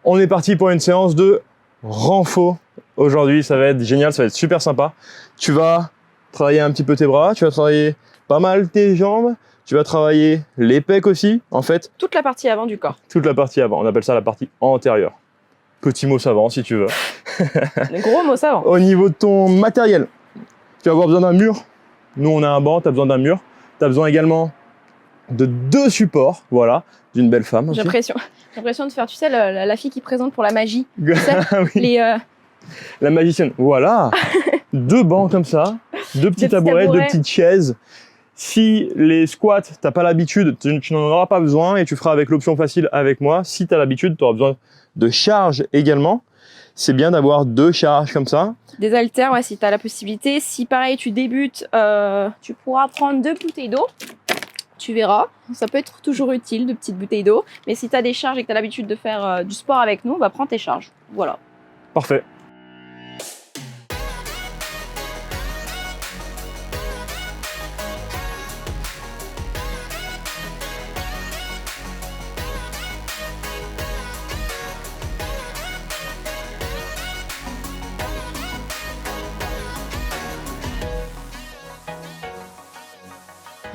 On est parti pour une séance de renfo. Aujourd'hui, ça va être génial, ça va être super sympa. Tu vas travailler un petit peu tes bras, tu vas travailler pas mal tes jambes, tu vas travailler les pecs aussi, en fait. Toute la partie avant du corps. Toute la partie avant, on appelle ça la partie antérieure. Petit mot savant si tu veux. Le gros mot savant. Au niveau de ton matériel, tu vas avoir besoin d'un mur. Nous, on a un banc, tu as besoin d'un mur. Tu as besoin également de 2 supports, voilà, d'une belle femme. J'ai l'impression de faire, tu sais, la fille qui présente pour la magie. Tu sais, Oui. La magicienne, voilà. 2 bancs comme ça, 2 petits tabourets, 2 petites chaises. Si les squats, t'as pas l'habitude, tu n'en auras pas besoin et tu feras avec l'option facile avec moi. Si tu as l'habitude, tu auras besoin de charges également. C'est bien d'avoir 2 charges comme ça. Des haltères, ouais, si tu as la possibilité. Si pareil, tu débutes, tu pourras prendre 2 bouteilles d'eau. Tu verras, ça peut être toujours utile, 2 petites bouteilles d'eau. Mais si tu as des charges et que tu as l'habitude de faire du sport avec nous, va prendre tes charges. Voilà. Parfait.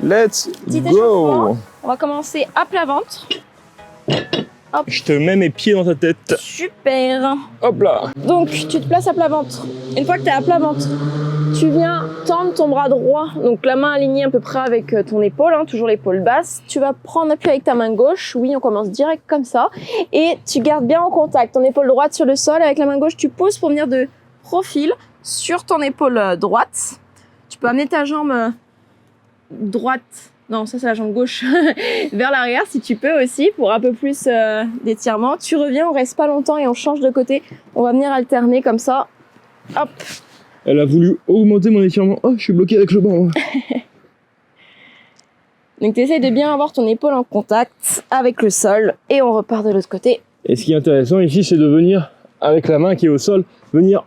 Let's Petit go. échauffement. On va commencer à plat ventre. Hop. Je te mets mes pieds dans ta tête. Super. Hop là. Donc, tu te places à plat ventre. Une fois que tu es à plat ventre, tu viens tendre ton bras droit. Donc, la main alignée à peu près avec ton épaule, hein, toujours l'épaule basse. Tu vas prendre appui avec ta main gauche. Oui, on commence direct comme ça. Et tu gardes bien en contact ton épaule droite sur le sol. Avec la main gauche, tu pousses pour venir de profil sur ton épaule droite. Tu peux amener ta jambe droite. Non, ça c'est la jambe gauche vers l'arrière si tu peux aussi pour un peu plus d'étirement. Tu reviens, on reste pas longtemps et on change de côté. On va venir alterner comme ça. Hop. Elle a voulu augmenter mon étirement. Oh, je suis bloqué avec le banc. Donc tu essaies de bien avoir ton épaule en contact avec le sol et on repart de l'autre côté. Et ce qui est intéressant ici, c'est de venir avec la main qui est au sol, venir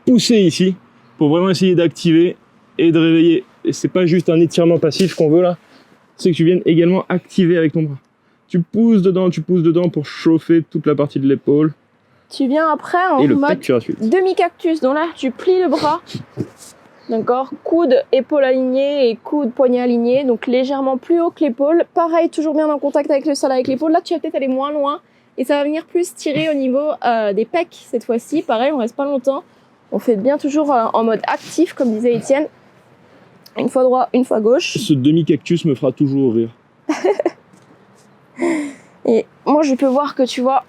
pousser ici pour vraiment essayer d'activer et de réveiller. Et c'est pas juste un étirement passif qu'on veut là, c'est que tu viennes également activer avec ton bras. Tu pousses dedans pour chauffer toute la partie de l'épaule. Tu viens après en et le mode pec, tu ensuite. demi-cactus. Donc là, tu plies le bras. D'accord, coude, épaule alignée et coude, poignet aligné. Donc légèrement plus haut que l'épaule. Pareil, toujours bien en contact avec le sol, avec l'épaule. Là, tu vas peut-être aller moins loin. Et ça va venir plus tirer au niveau des pecs cette fois-ci. Pareil, on reste pas longtemps. On fait bien toujours en mode actif, comme disait Étienne. Une fois droit, une fois gauche. Ce demi-cactus me fera toujours rire. Et moi, je peux voir que tu vois,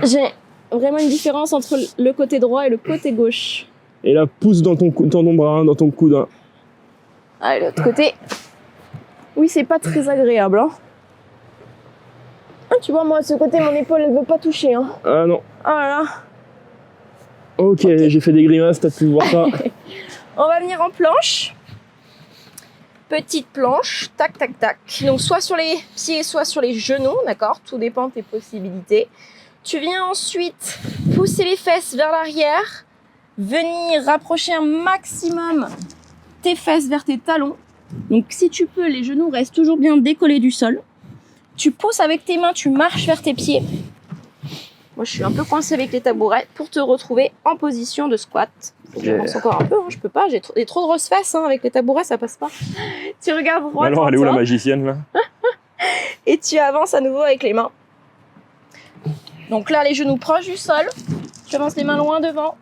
j'ai vraiment une différence entre le côté droit et le côté gauche. Et là, pousse dans ton bras, dans ton coude. Hein. Allez, l'autre côté. Oui, c'est pas très agréable. Hein. Ah, tu vois, moi, de ce côté, mon épaule, elle veut pas toucher. Hein. Ah non. Ah là là. Ok, j'ai fait des grimaces, t'as pu voir ça. On va venir en planche. Petite planche, tac, tac, tac. Donc, soit sur les pieds, soit sur les genoux, d'accord? Tout dépend de tes possibilités. Tu viens ensuite pousser les fesses vers l'arrière, venir rapprocher un maximum tes fesses vers tes talons. Donc, si tu peux, les genoux restent toujours bien décollés du sol. Tu pousses avec tes mains, tu marches vers tes pieds. Moi, je suis un peu coincée avec les tabourets pour te retrouver en position de squat. Je pense encore un peu, hein, je peux pas, j'ai trop de grosses fesses hein, avec les tabourets, ça passe pas. Tu regardes droit. Alors, elle est où la magicienne là? Et tu avances à nouveau avec les mains. Donc là, les genoux proches du sol. Tu avances les mains loin devant.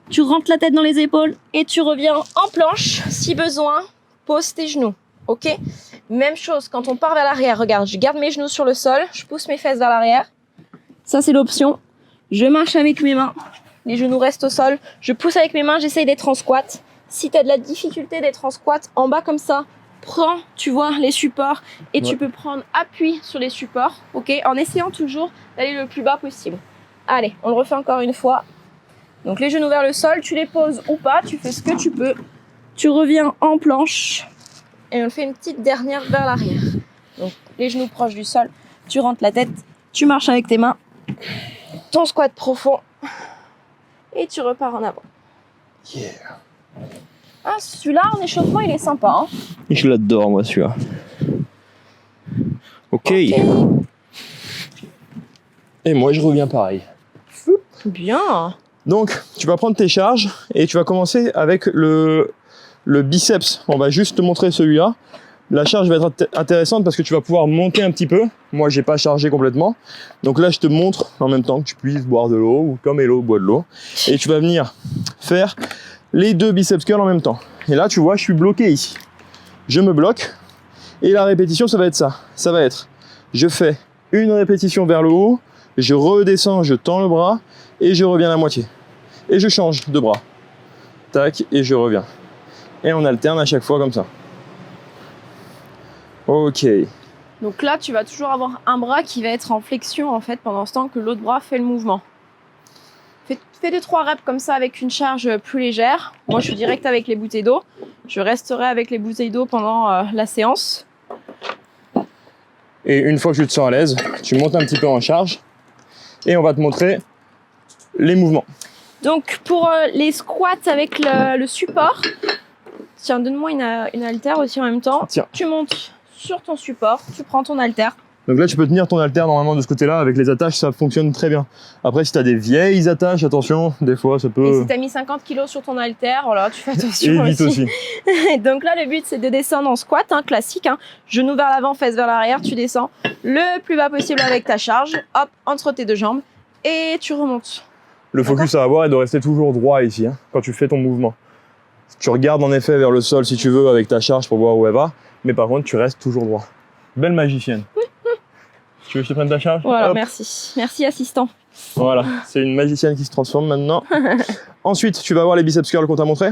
Tu rentres la tête dans les épaules et tu reviens en planche. Si besoin, pose tes genoux. Ok? Même chose, quand on part vers l'arrière, regarde, je garde mes genoux sur le sol, je pousse mes fesses vers l'arrière. Ça, c'est l'option. Je marche avec mes mains. Les genoux restent au sol. Je pousse avec mes mains, j'essaye d'être en squat. Si tu as de la difficulté d'être en squat, en bas comme ça, prends, tu vois, les supports et tu peux prendre appui sur les supports, ok? En essayant toujours d'aller le plus bas possible. Allez, on le refait encore une fois. Donc les genoux vers le sol, tu les poses ou pas, tu fais ce que tu peux. Tu reviens en planche et on fait une petite dernière vers l'arrière. Donc les genoux proches du sol, tu rentres la tête, tu marches avec tes mains, ton squat profond et tu repars en avant. Yeah. Ah, celui-là en échauffement, il est sympa. Hein. Je l'adore, moi, celui-là. Ok. Et moi, je reviens pareil. Bien. Donc, tu vas prendre tes charges et tu vas commencer avec le biceps. On va juste te montrer celui-là. La charge va être intéressante parce que tu vas pouvoir monter un petit peu. Moi, j'ai pas chargé complètement. Donc là, je te montre en même temps que tu puisses boire de l'eau ou comme Hello boit de l'eau. Et tu vas venir faire les 2 biceps curls en même temps. Et là, tu vois, je suis bloqué ici. Je me bloque. Et la répétition, ça va être ça. Ça va être, je fais une répétition vers le haut, je redescends, je tends le bras et je reviens à la moitié. Et je change de bras. Tac, et je reviens. Et on alterne à chaque fois comme ça. Ok. Donc là, tu vas toujours avoir un bras qui va être en flexion en fait pendant ce temps que l'autre bras fait le mouvement. Fais 2-3 reps comme ça avec une charge plus légère. Moi, je suis direct avec les bouteilles d'eau. Je resterai avec les bouteilles d'eau pendant la séance. Et une fois que tu te sens à l'aise, tu montes un petit peu en charge et on va te montrer les mouvements. Donc pour les squats avec le support, tiens, donne-moi une haltère aussi en même temps. Tiens. Tu montes sur ton support, tu prends ton haltère. Donc là, tu peux tenir ton haltère normalement de ce côté-là. Avec les attaches, ça fonctionne très bien. Après, si tu as des vieilles attaches, attention, des fois, ça peut... Et si tu as mis 50 kg sur ton haltère, voilà, tu fais attention Et vite aussi. Donc là, le but, c'est de descendre en squat, hein, classique. Hein. Genou vers l'avant, fesses vers l'arrière, tu descends le plus bas possible avec ta charge. Hop, entre tes 2 jambes. Et tu remontes. Le focus à avoir est de rester toujours droit ici, hein, quand tu fais ton mouvement. Tu regardes en effet vers le sol si tu veux avec ta charge pour voir où elle va. Mais par contre, tu restes toujours droit. Belle magicienne. Tu veux que je te prenne ta charge? Voilà, Hop. merci. Merci, assistant. Voilà, c'est une magicienne qui se transforme maintenant. Ensuite, tu vas voir les biceps curls qu'on t'a montré.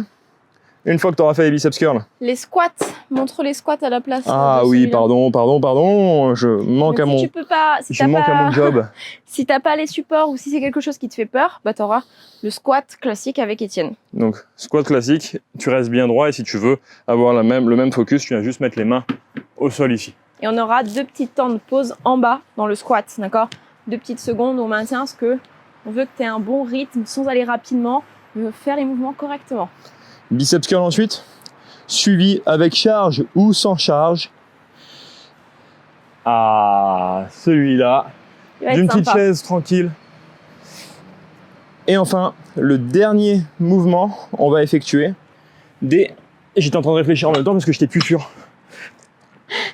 Une fois que tu auras fait les biceps curls. Les squats. Montre les squats à la place. Ah de oui, celui-là. pardon. Je manque à Si mon... tu peux pas, si Je t'as manque à pas, mon job. si t'as pas les supports ou si c'est quelque chose qui te fait peur, bah t'auras le squat classique avec Étienne. Donc, squat classique, tu restes bien droit et si tu veux avoir le même focus, tu viens juste mettre les mains au sol ici. Et on aura 2 petits temps de pause en bas dans le squat, d'accord? 2 petites secondes, on maintient parce que on veut que tu aies un bon rythme sans aller rapidement, on veut faire les mouvements correctement. Biceps curl ensuite, suivi avec charge ou sans charge. Ah, celui-là, Il va être d'une petite sympa. chaise tranquille. Et enfin, le dernier mouvement, on va effectuer des... J'étais en train de réfléchir en même temps parce que j'étais plus sûr.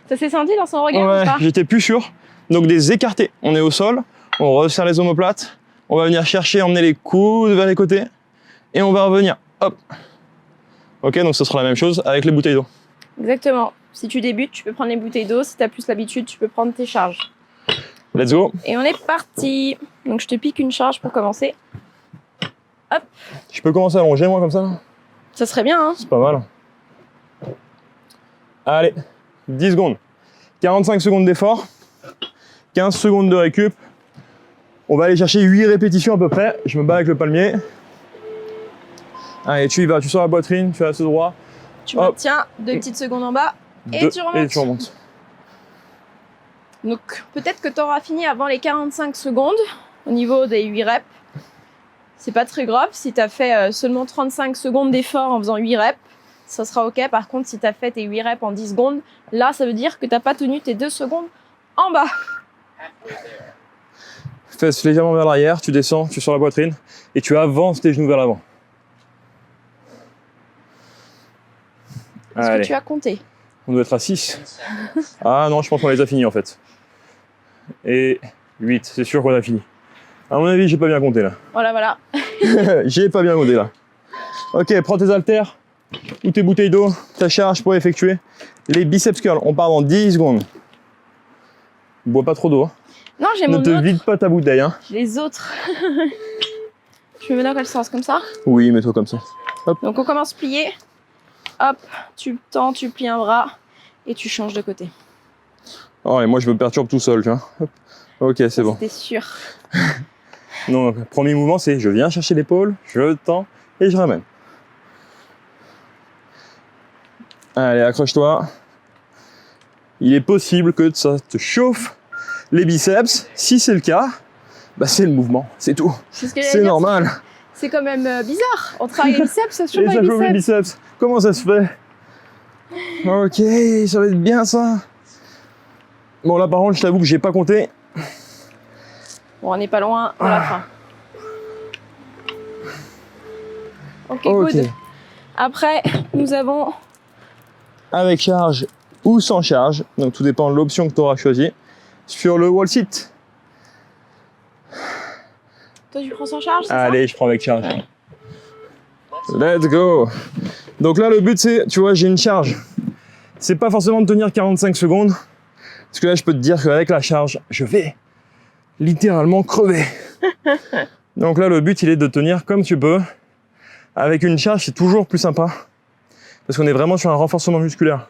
Ça s'est senti dans son regard ou Ouais, pas? j'étais plus sûr. Donc des écartés. On est au sol, on resserre les omoplates, on va venir chercher, emmener les coudes vers les côtés et on va revenir. Hop. Ok, donc ce sera la même chose avec les bouteilles d'eau. Exactement. Si tu débutes, tu peux prendre les bouteilles d'eau. Si tu as plus l'habitude, tu peux prendre tes charges. Let's go. Et on est parti. Donc je te pique une charge pour commencer. Hop. Je peux commencer à allonger moi comme ça là? Ça serait bien, hein? C'est pas mal. Allez, 10 secondes. 45 secondes d'effort. 15 secondes de récup. On va aller chercher 8 répétitions à peu près. Je me bats avec le palmier. Allez, tu y vas, tu sors la poitrine, tu restes droit. Tu Hop. maintiens 2 petites secondes en bas et Deux, tu remontes. Et tu remontes. Donc peut-être que tu auras fini avant les 45 secondes au niveau des 8 reps. C'est pas très grave si tu as fait seulement 35 secondes d'effort en faisant 8 reps. Ça sera ok. Par contre, si tu as fait tes 8 reps en 10 secondes, là ça veut dire que tu n'as pas tenu tes 2 secondes en bas. Fesses légèrement vers l'arrière, tu descends, tu sors la poitrine et tu avances tes genoux vers l'avant. Est-ce que Allez, tu as compté? on doit être à 6. Ah non, je pense qu'on les a finis en fait. Et 8, c'est sûr qu'on a fini. À mon avis, j'ai pas bien compté là. Voilà. J'ai pas bien compté là. Ok, prends tes haltères ou tes bouteilles d'eau, ta charge pour effectuer les biceps curls. On part dans 10 secondes. Bois pas trop d'eau. Hein. Non, j'ai Ne mon te autre. vide pas ta bouteille. Hein. Les autres. Je me mets dans quel sens? Comme ça? Oui, mets-toi comme ça. Donc on commence plié. Hop, tu tends, tu plies un bras et tu changes de côté. Oh, et moi je me perturbe tout seul, tu vois. Hop. Ok, c'est bon. C'était sûr. Non, premier mouvement, c'est je viens chercher l'épaule, je tends et je ramène. Allez, accroche-toi. Il est possible que ça te chauffe les biceps. Si c'est le cas, bah c'est le mouvement, c'est tout. C'est ce que j'allais C'est dire. normal. C'est quand même bizarre. On travaille les biceps, ça se chauffe Et ça les chauffe les biceps. biceps. Comment ça se fait? Ok, ça va être bien ça. Bon là par contre, je t'avoue que j'ai pas compté. Bon, on n'est pas loin de la fin. Ok, Ok. good. Après, nous avons... Avec charge ou sans charge, donc tout dépend de l'option que tu auras choisie, sur le wall sit. Toi, tu prends sans charge, c'est ça? Allez, je prends avec charge. Let's go. Donc là, le but, c'est, tu vois, j'ai une charge. C'est pas forcément de tenir 45 secondes, parce que là, je peux te dire qu'avec la charge, je vais littéralement crever. Donc là, le but, il est de tenir comme tu peux. Avec une charge, c'est toujours plus sympa, parce qu'on est vraiment sur un renforcement musculaire.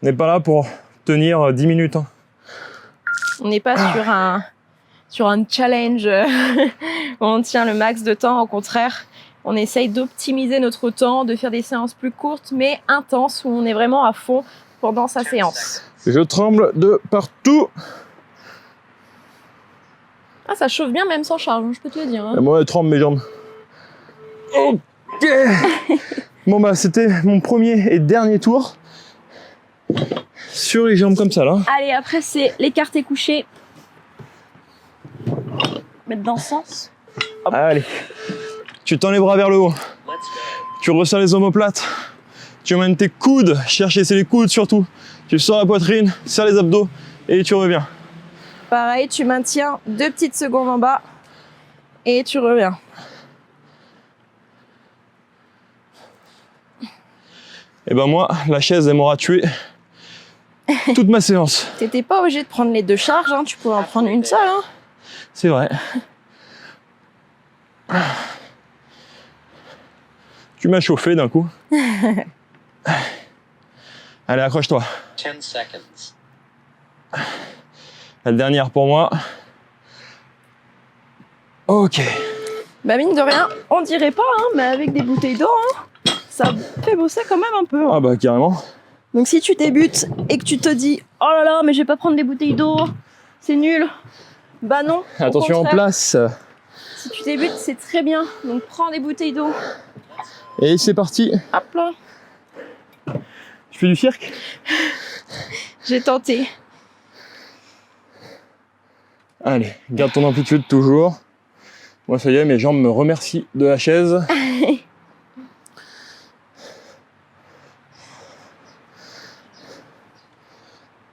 On n'est pas là pour tenir 10 minutes. Hein. On n'est pas sur un challenge où on tient le max de temps. Au contraire, on essaye d'optimiser notre temps, de faire des séances plus courtes, mais intenses, où on est vraiment à fond pendant sa séance. Je tremble de partout. Ah, ça chauffe bien même sans charge, je peux te le dire. Hein. Et moi, je tremble mes jambes. Ok. Bon bah, c'était mon premier et dernier tour sur les jambes comme ça là. Allez, après c'est l'écarté couché. Mettre dans ce sens. Allez. Tu tends les bras vers le haut. Tu resserres les omoplates. Tu emmènes tes coudes. Chercher, c'est les coudes surtout. Tu sors la poitrine, serre les abdos et tu reviens. Pareil, tu maintiens 2 petites secondes en bas et tu reviens. Et ben moi, la chaise, elle m'aura tué toute ma séance. T'étais pas obligé de prendre les 2 charges, hein, tu pouvais en prendre une seule. Hein. C'est vrai. Tu m'as chauffé d'un coup. Allez, accroche-toi. 10 seconds. La dernière pour moi. Ok. Bah mine de rien, on dirait pas, hein, mais avec des bouteilles d'eau, hein, ça fait bosser quand même un peu. Ah bah carrément. Donc si tu débutes et que tu te dis « Oh là là, mais je vais pas prendre des bouteilles d'eau, c'est nul », bah non. au Attention en contraire, place. Si tu débutes, c'est très bien. Donc prends des bouteilles d'eau. Et c'est parti. Hop là. Tu fais du cirque? J'ai tenté. Allez, garde ton amplitude toujours. Moi ça y est, mes jambes me remercient de la chaise.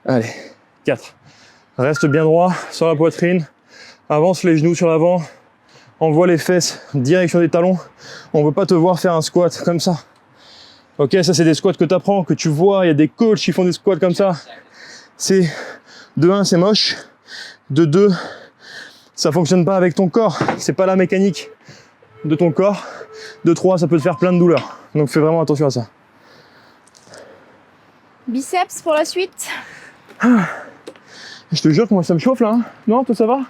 Allez, 4. Reste bien droit sur la poitrine. Avance les genoux sur l'avant. Envoie les fesses direction des talons. On veut pas te voir faire un squat comme ça. Ok, ça c'est des squats que tu apprends, que tu vois. Il y a des coachs qui font des squats comme ça. C'est de 1, c'est moche. De 2, ça fonctionne pas avec ton corps. C'est pas la mécanique de ton corps. De 3, ça peut te faire plein de douleurs. Donc fais vraiment attention à ça. Biceps pour la suite. Je te jure que moi ça me chauffe là. Hein. Non, toi ça va?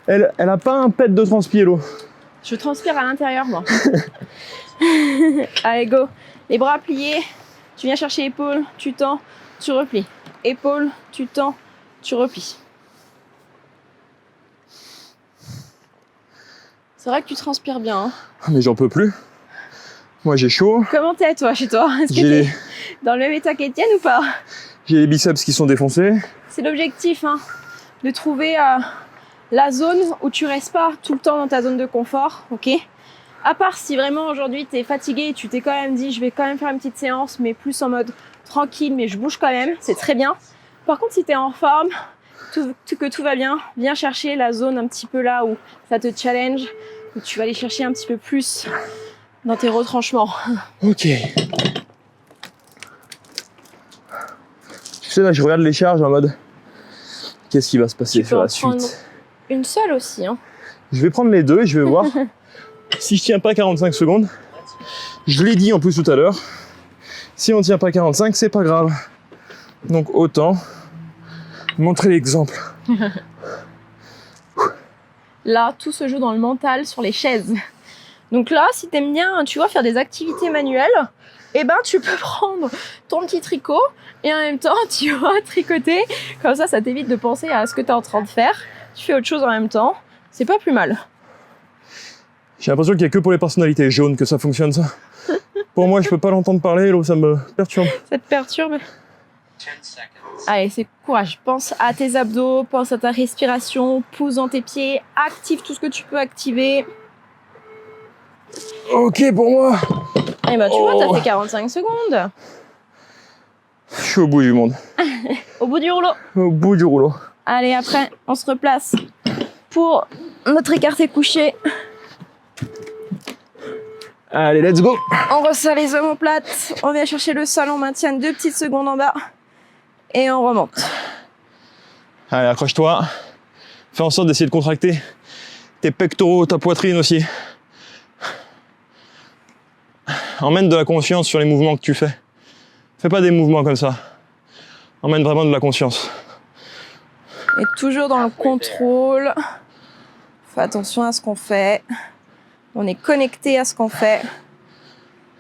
Elle a pas un pet de transpi, l'eau. Je transpire à l'intérieur, moi. Allez, go. Les bras pliés. Tu viens chercher épaule, tu tends, tu replies. Épaule, tu tends, tu replies. C'est vrai que tu transpires bien. Hein. Mais j'en peux plus. Moi j'ai chaud. Comment t'es, toi, chez toi? Est-ce que J'ai t'es dans le même état qu'Étienne ou pas? les biceps qui sont défoncés. C'est l'objectif, hein, de trouver la zone où tu restes pas tout le temps dans ta zone de confort, ok? À part si vraiment aujourd'hui t'es fatigué et tu t'es quand même dit je vais quand même faire une petite séance, mais plus en mode tranquille, mais je bouge quand même, c'est très bien. Par contre, si t'es en forme, que tout va bien, viens chercher la zone un petit peu là où ça te challenge, où tu vas aller chercher un petit peu plus dans tes retranchements. Ok. Tu sais là, je regarde les charges en mode qu'est-ce qui va se passer Tu peux sur en la prendre suite. une seule aussi, hein. Je vais prendre les deux et je vais voir si je tiens pas 45 secondes. Je l'ai dit en plus tout à l'heure. Si on tient pas 45, c'est pas grave. Donc autant montrer l'exemple. Là, tout se joue dans le mental, sur les chaises. Donc là, si t'aimes bien, tu vois, faire des activités manuelles, eh ben, tu peux prendre ton petit tricot et en même temps, tu vois, tricoter. Comme ça t'évite de penser à ce que t'es en train de faire. Tu fais autre chose en même temps. C'est pas plus mal. J'ai l'impression qu'il y a que pour les personnalités jaunes que ça fonctionne ça. Pour moi, je peux pas l'entendre parler, là, ça me perturbe. Ça te perturbe? 10 seconds. Allez, c'est courage. Pense à tes abdos, pense à ta respiration, pousse dans tes pieds, active tout ce que tu peux activer. Ok pour moi. Et bah tu vois, Oh. t'as fait 45 secondes. Je suis au bout du monde. Au bout du rouleau. Au bout du rouleau. Allez, après, on se replace pour notre écarté couché. Allez, let's go. On resserre les omoplates. On vient chercher le sol. On maintient 2 petites secondes en bas. Et on remonte. Allez, accroche-toi. Fais en sorte d'essayer de contracter tes pectoraux, ta poitrine aussi. Emmène de la conscience sur les mouvements que tu fais. Fais pas des mouvements comme ça. Emmène vraiment de la conscience. Et toujours dans le contrôle. Fais attention à ce qu'on fait. On est connecté à ce qu'on fait.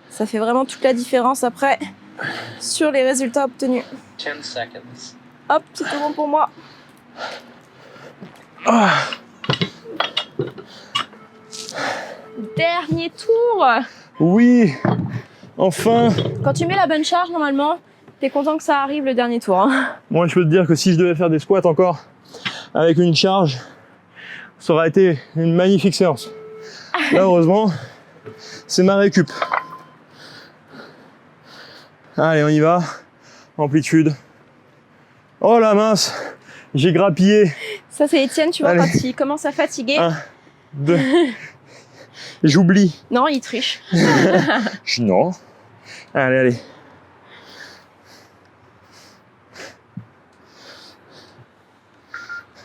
Ça fait vraiment toute la différence après sur les résultats obtenus. 10 seconds. Hop, c'est tout bon pour moi. Dernier tour. Oui, enfin. Quand tu mets la bonne charge, normalement, t'es content que ça arrive le dernier tour. Hein. Moi, je peux te dire que si je devais faire des squats encore avec une charge, ça aurait été une magnifique séance. Là, heureusement, c'est ma récup. Allez, on y va. Amplitude. Oh la mince, j'ai grappillé. Ça, c'est Étienne, tu vois, Allez. quand il commence à fatiguer. 1, 2. J'oublie. Non, il triche. Non. Allez, allez.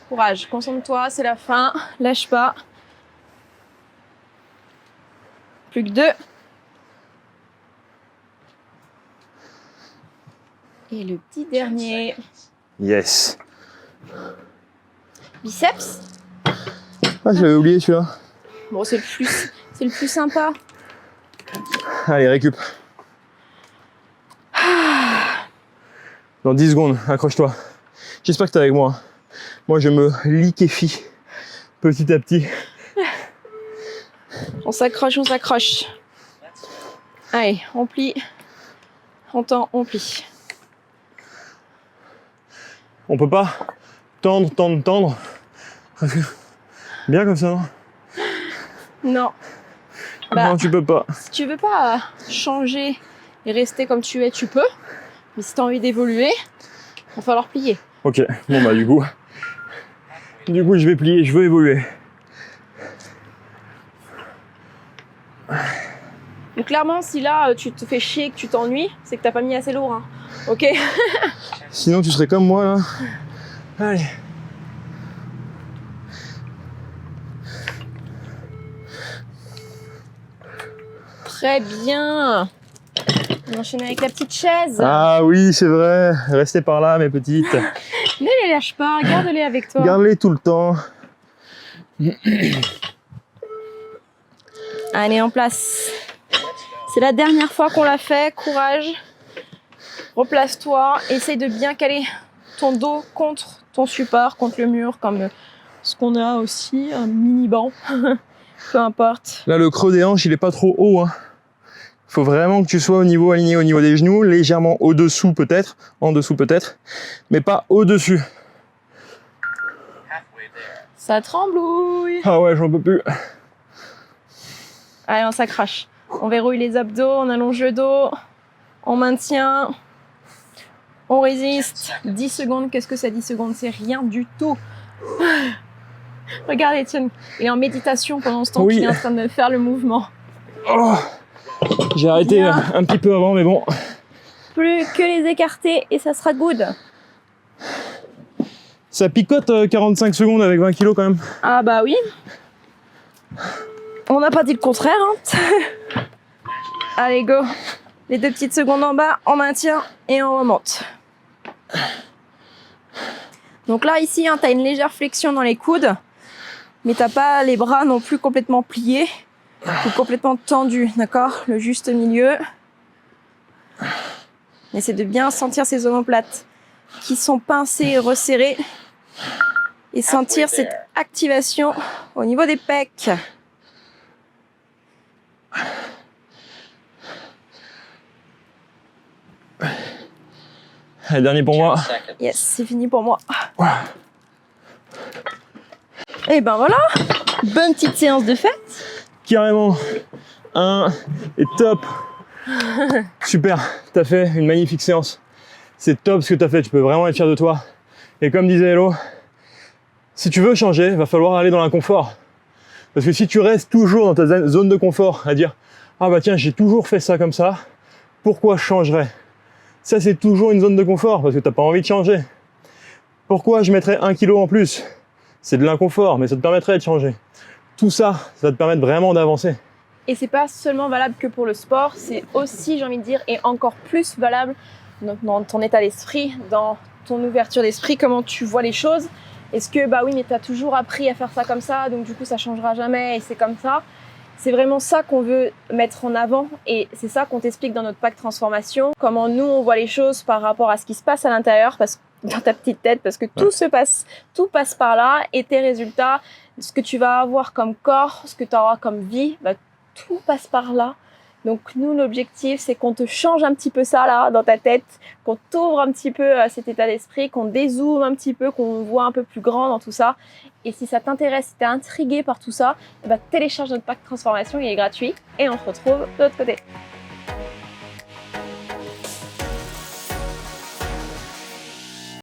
Courage, concentre-toi, c'est la fin. Lâche pas. Plus que 2. Et le petit dernier. Yes. Biceps. Ah, j'avais oublié celui-là. Bon, c'est le plus sympa. Allez, récup. Dans 10 secondes, accroche-toi. J'espère que t'es avec moi. Moi, je me liquéfie petit à petit. On s'accroche, on s'accroche. Allez, on plie. On tend, on plie. On peut pas tendre. Bien comme ça, non? Non. Bah, Non, tu peux pas. si tu veux pas changer et rester comme tu es, tu peux. Mais si tu as envie d'évoluer, il va falloir plier. Ok, bon bah du coup, je vais plier, je veux évoluer. Donc clairement, si là, tu te fais chier, que tu t'ennuies, c'est que t'as pas mis assez lourd. Hein. Ok. Sinon, tu serais comme moi là. Allez. Très bien. On enchaîne avec la petite chaise. Ah oui, c'est vrai. Restez par là, mes petites. Ne les lâche pas, garde-les avec toi. Garde-les tout le temps. Allez, en place. C'est la dernière fois qu'on l'a fait. Courage. Replace-toi. Essaye de bien caler ton dos contre ton support, contre le mur, comme ce qu'on a aussi, un mini banc. Peu importe. Là, le creux des hanches, il est pas trop haut. Hein. Faut vraiment que tu sois aligné au niveau des genoux, légèrement au-dessous peut-être, en dessous peut-être, mais pas au-dessus. Halfway there. Ça tremblouille. Ah ouais, j'en peux plus. Allez, on s'accroche. On verrouille les abdos, on allonge le dos, on maintient, on résiste. 10 secondes, qu'est-ce que c'est 10 secondes? C'est rien du tout. Regarde Étienne, il est en méditation pendant ce temps Oui. qu'il est en train de faire le mouvement. Oh, j'ai arrêté Bien. un petit peu avant, mais bon. Plus que les écarter et ça sera good. Ça picote 45 secondes avec 20 kilos quand même. Ah bah oui. On n'a pas dit le contraire. Hein. Allez, go. Les 2 petites secondes en bas, on maintient et on remonte. Donc là, ici, hein, tu as une légère flexion dans les coudes, mais tu n'as pas les bras non plus complètement pliés ou complètement tendus, d'accord? Le juste milieu. Essaie de bien sentir ces omoplates qui sont pincées et resserrées et sentir cette activation au niveau des pecs. Allez, dernier pour 10 moi. seconds. Yes, c'est fini pour moi. Et ben voilà, bonne petite séance de fête. Carrément. 1 et top. Super, t'as fait une magnifique séance. C'est top ce que t'as fait, tu peux vraiment être fier de toi. Et comme disait Hello, si tu veux changer, il va falloir aller dans l'inconfort. Parce que si tu restes toujours dans ta zone de confort, à dire « Ah bah tiens, j'ai toujours fait ça comme ça, pourquoi je changerais ?» Ça, c'est toujours une zone de confort, parce que t'as pas envie de changer. Pourquoi je mettrais 1 kilo en plus? C'est de l'inconfort, mais ça te permettrait de changer. Tout ça, ça va te permettre vraiment d'avancer. Et c'est pas seulement valable que pour le sport, c'est aussi, j'ai envie de dire, et encore plus valable dans ton état d'esprit, dans ton ouverture d'esprit, comment tu vois les choses. Est-ce que, bah oui, mais tu as toujours appris à faire ça comme ça, donc du coup, ça changera jamais et c'est comme ça. C'est vraiment ça qu'on veut mettre en avant et c'est ça qu'on t'explique dans notre pack transformation. Comment nous, on voit les choses par rapport à ce qui se passe à l'intérieur, dans ta petite tête, parce que tout passe par là et tes résultats, ce que tu vas avoir comme corps, ce que tu auras comme vie, bah, tout passe par là. Donc nous, l'objectif, c'est qu'on te change un petit peu ça là dans ta tête, qu'on t'ouvre un petit peu à cet état d'esprit, qu'on dézoome un petit peu, qu'on voit un peu plus grand dans tout ça. Et si ça t'intéresse, si t'es intrigué par tout ça, bah, télécharge notre pack transformation, il est gratuit et on se retrouve de l'autre côté.